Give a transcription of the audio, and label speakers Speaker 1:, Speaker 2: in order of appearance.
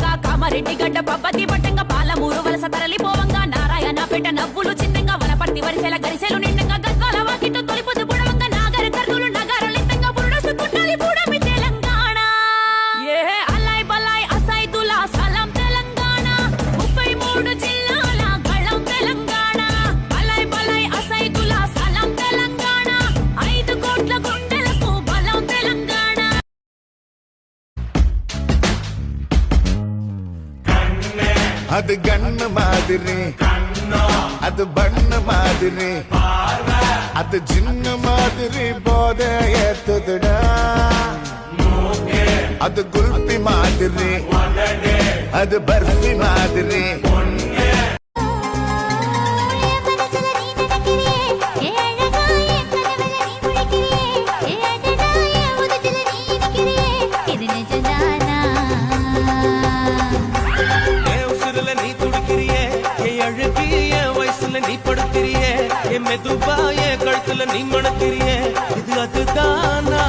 Speaker 1: దిట్టంగా కామారెడ్డి గడ్డ పబ్బతి పట్టంగా పాలమూరు వలస తరలి పోవంగా నారాయణపేట నవ్వులు చిన్నంగా వనపర్తి వరిసెల గరిసెలు నిండంగా గద్వాల వాకిట్టు తొలిపొద్దు బుడవంగా నాగర కర్నూలు నగారలింతంగా బురుడసు కుంటలి బూడమి తెలంగాణ ఏ అల్లాయ్ బల్లాయ్ అసాయ్ తులా సలాం తెలంగాణ 33 జిల్లాల గళం తెలంగాణ అల్లాయ్ బల్లాయ్ అసాయ్ తులా సలాం తెలంగాణ 5 కోట్ల గుండెలకు బలం తెలంగాణ
Speaker 2: அது கண்ணு மாதிரி அது பண்ணு மாதிரி அது சின்ன மாதிரி போத ஏத்துதுடா அது குல்பி மாதிரி அது பர்ஃபி மாதிரி
Speaker 3: நீ படுத்திரியே மெதுவா கழுத்துல நீ மணக்கிறியே இது அதுதானா